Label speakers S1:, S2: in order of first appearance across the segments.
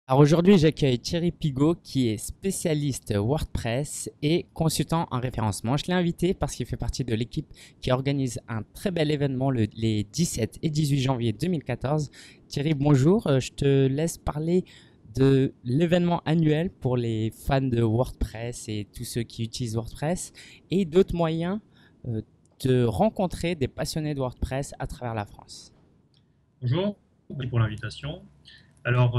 S1: Alors aujourd'hui, j'accueille Thierry Pigot qui est spécialiste WordPress et consultant en référencement. Je l'ai invité parce qu'il fait partie de l'équipe qui organise un très bel événement les 17 et 18 janvier 2014. Thierry, bonjour. Je te laisse parler de l'événement annuel pour les fans de WordPress et tous ceux qui utilisent WordPress et d'autres moyens euh, de rencontrer des passionnés de WordPress à travers la France.
S2: Bonjour, merci pour l'invitation. Alors,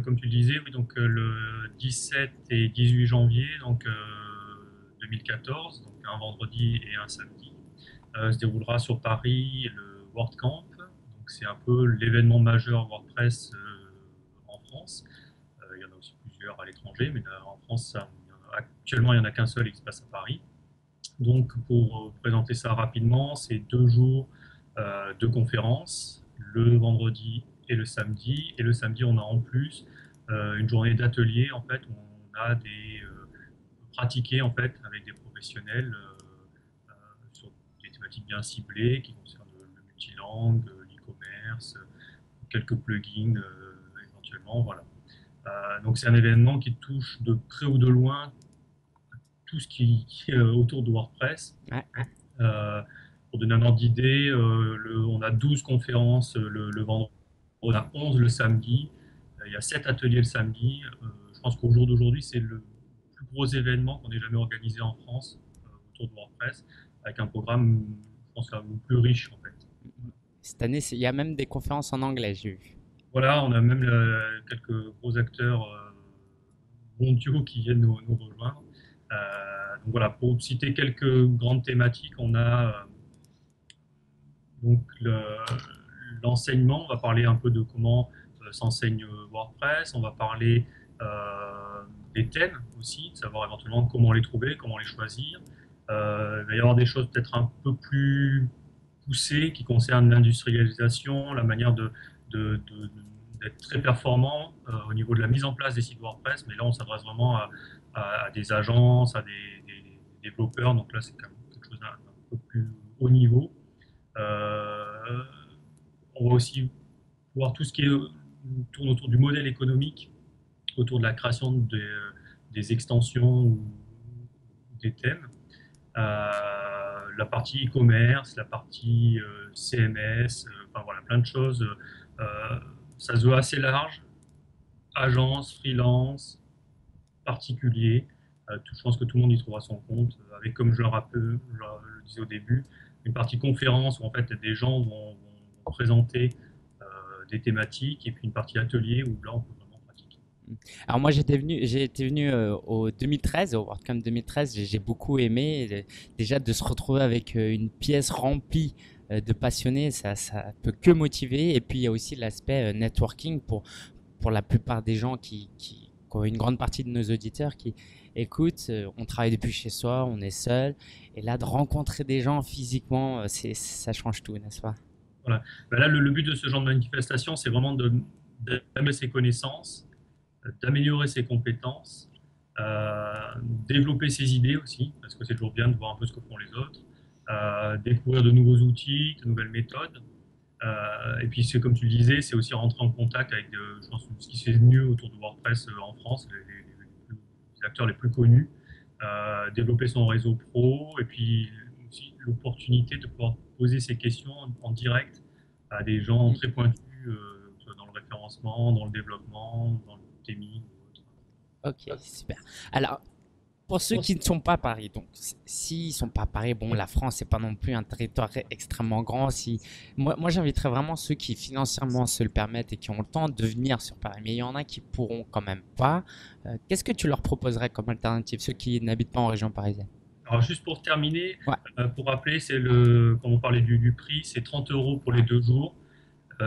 S2: comme tu le disais, oui, donc le 17 et 18 janvier 2014, donc un vendredi et un samedi, se déroulera sur Paris le WordCamp. Donc, c'est un peu l'événement majeur WordPress en France. Il y en a aussi plusieurs à l'étranger, mais là, en France, actuellement, il n'y en a qu'un seul et qui se passe à Paris. Donc, pour présenter ça rapidement, c'est 2 jours de conférences, le vendredi et le samedi. Et le samedi, on a en plus une journée d'atelier, en fait, où on a pratiquer en fait avec des professionnels sur des thématiques bien ciblées qui concernent le multilangue, l'e-commerce, quelques plugins éventuellement, voilà. Donc c'est un événement qui touche de près ou de loin tout ce qui est autour de WordPress.
S1: Ouais, ouais.
S2: Euh, pour donner un ordre d'idée, on a 12 conférences le vendredi, on a 11 le samedi, il y a 7 ateliers le samedi. Je pense qu'au jour d'aujourd'hui, c'est le plus gros événement qu'on ait jamais organisé en France autour de WordPress, avec un programme, je pense, le plus riche en fait.
S1: Cette année, il y a même des conférences en anglais, j'ai vu.
S2: Voilà, on a même quelques gros acteurs mondiaux qui viennent nous rejoindre. Donc voilà, pour citer quelques grandes thématiques, on a donc l'enseignement, on va parler un peu de comment s'enseigne WordPress, on va parler des thèmes aussi, de savoir éventuellement comment les trouver, comment les choisir. Il va y avoir des choses peut-être un peu plus poussées qui concernent l'industrialisation, la manière d'être très performant au niveau de la mise en place des sites WordPress, mais là on s'adresse vraiment à des agences, à des développeurs, donc là c'est quand même quelque chose d'un peu plus haut niveau. Euh, on va aussi voir tout ce qui tourne autour du modèle économique, autour de la création des extensions ou des thèmes. La partie e-commerce, la partie CMS, enfin voilà, plein de choses. Euh, Ça se veut assez large, agence, freelance, particulier. Je pense que tout le monde y trouvera son compte, avec, comme je le disais au début, une partie conférence où en fait des gens vont présenter des thématiques et puis une partie atelier où là on peut vraiment pratiquer.
S1: Alors moi, j'ai été venu au 2013, au WordCamp 2013. J'ai beaucoup aimé déjà de se retrouver avec une pièce remplie de passionnés. Ça peut que motiver. Et puis il y a aussi l'aspect networking pour la plupart des gens qui ont une grande partie de nos auditeurs qui écoutent. On travaille depuis chez soi, on est seul. Et là, de rencontrer des gens physiquement, ça change tout, n'est-ce pas?
S2: Voilà. Ben là, le but de ce genre de manifestation, c'est vraiment d'améliorer ses connaissances, d'améliorer ses compétences, développer ses idées aussi, parce que c'est toujours bien de voir un peu ce que font les autres, découvrir de nouveaux outils, de nouvelles méthodes. Et puis, c'est comme tu le disais, c'est aussi rentrer en contact avec, je pense, ce qui se fait de mieux autour de WordPress en France, les acteurs les plus connus, développer son réseau pro, et puis aussi l'opportunité de pouvoir poser ses questions en direct à des gens très pointus soit dans le référencement, dans le développement, dans le theming ou autre.
S1: Ok, super. Alors, pour ceux qui ne sont pas à Paris, donc s'ils ne sont pas à Paris, bon, la France, c'est pas non plus un territoire extrêmement grand. Moi j'inviterais vraiment ceux qui financièrement se le permettent et qui ont le temps de venir sur Paris. Mais il y en a qui pourront quand même pas. Qu'est-ce que tu leur proposerais comme alternative, ceux qui n'habitent pas en région parisienne?
S2: Alors, juste pour terminer,
S1: Ouais,
S2: pour rappeler, quand on parlait du prix, c'est 30 euros pour les
S1: ouais,
S2: 2 jours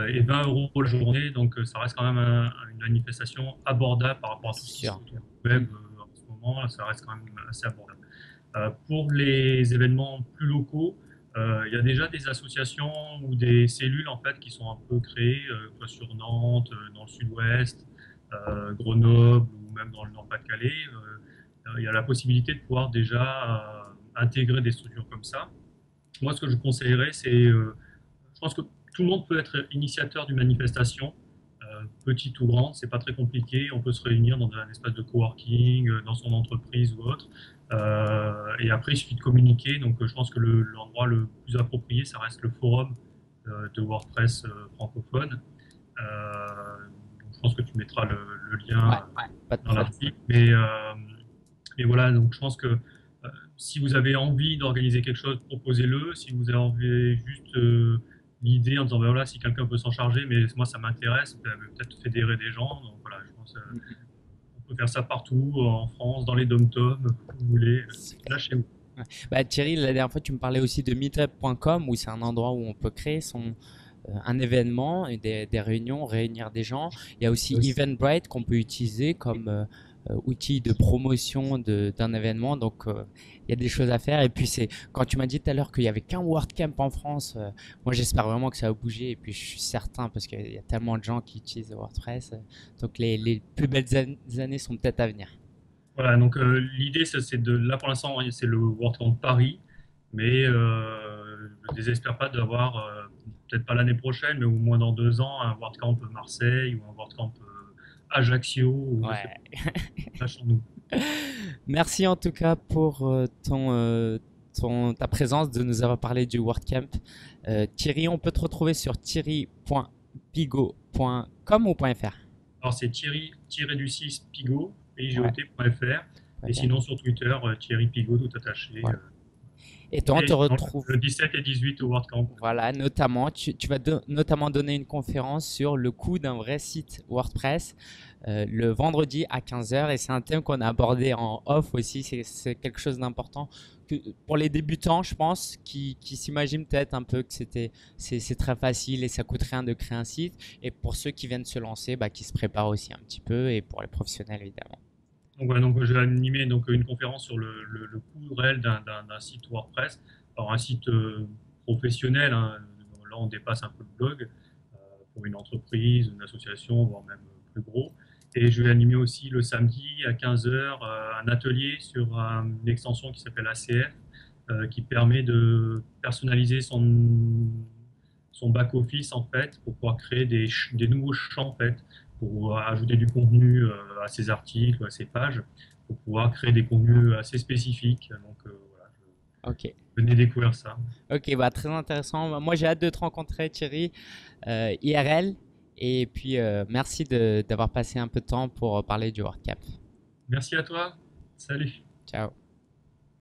S2: et 20 euros pour la journée. Donc, ça reste quand même une manifestation abordable par rapport à tout ce
S1: c'est
S2: qui se
S1: sûr.
S2: fait autour du web en ce moment. Ça reste quand même assez abordable. Pour les événements plus locaux, il y a déjà des associations ou des cellules en fait qui sont un peu créées, que ce soit sur Nantes, dans le sud-ouest, Grenoble ou même dans le Nord-Pas-de-Calais. Il y a la possibilité de pouvoir déjà intégrer des structures comme ça. Moi, ce que je conseillerais, je pense que tout le monde peut être initiateur d'une manifestation. petite ou grande, c'est pas très compliqué. On peut se réunir dans un espace de coworking, dans son entreprise ou autre. Et après, il suffit de communiquer. Donc, je pense que l'endroit le plus approprié, ça reste le forum de WordPress francophone. Donc je pense que tu mettras le
S1: Ouais,
S2: lien
S1: ouais, pas de
S2: dans
S1: problème.
S2: l'article. Mais voilà, donc je pense que si vous avez envie d'organiser quelque chose, proposez-le. Si vous avez juste l'idée en disant, ben voilà, si quelqu'un peut s'en charger, mais moi ça m'intéresse, ben, peut-être fédérer des gens. Donc voilà, je pense on peut faire ça partout, en France, dans les dom-toms, où vous voulez,
S1: Super.
S2: lâchez-vous.
S1: Ouais. Bah, Thierry, la dernière fois, tu me parlais aussi de meetup.com où c'est un endroit où on peut créer un événement et des réunions, réunir des gens. Il y a aussi Eventbrite qu'on peut utiliser comme outil de promotion d'un événement. Donc, il y a des choses à faire. Et puis, quand tu m'as dit tout à l'heure qu'il y avait qu'un WordCamp en France, moi, j'espère vraiment que ça va bouger. Et puis, je suis certain parce qu'il y a tellement de gens qui utilisent WordPress. Donc, les plus belles années sont peut-être à venir.
S2: Voilà, donc l'idée, c'est là pour l'instant, c'est le WordCamp Paris, mais je ne désespère pas d'avoir, peut-être pas l'année prochaine, mais au moins dans 2 ans, un WordCamp Marseille ou un WordCamp Ajaccio, ou je sais
S1: Ouais.
S2: pas, lâchons-nous.
S1: Merci en tout cas pour ta présence, de nous avoir parlé du WordCamp. Thierry, on peut te retrouver sur thierry.pigo.com ou .fr?
S2: Alors c'est Thierry-du-6 Pigot,
S1: Ouais,
S2: pigot.fr, et
S1: .fr.
S2: sinon sur Twitter, Thierry Pigot, tout attaché.
S1: Voilà. Et toi, on
S2: Et
S1: te
S2: sinon,
S1: retrouve,
S2: le 17 et 18 au WordCamp.
S1: voilà, notamment, tu vas notamment donner une conférence sur le coût d'un vrai site WordPress le vendredi à 15h. Et c'est un thème qu'on a abordé en off aussi. C'est quelque chose d'important pour les débutants, je pense, qui s'imaginent peut-être un peu que c'est très facile et ça coûte rien de créer un site. Et pour ceux qui viennent se lancer, bah, qui se préparent aussi un petit peu. Et pour les professionnels, évidemment.
S2: Donc voilà, donc je vais animer donc une conférence sur le coût réel d'un site WordPress. Alors un site professionnel, hein, là on dépasse un peu le blog, pour une entreprise, une association, voire même plus gros. Et je vais animer aussi le samedi à 15 heures un atelier sur une extension qui s'appelle ACF, qui permet de personnaliser son back-office en fait, pour pouvoir créer des nouveaux champs en fait, pour ajouter du contenu à ses articles, à ses pages, pour pouvoir créer des contenus assez spécifiques. Donc voilà,
S1: Ok.
S2: venez découvrir ça.
S1: Ok, bah, très intéressant. Bah, moi, j'ai hâte de te rencontrer, Thierry, IRL. Et puis, merci d'avoir passé un peu de temps pour parler du WordCamp.
S2: Merci à toi. Salut.
S1: Ciao.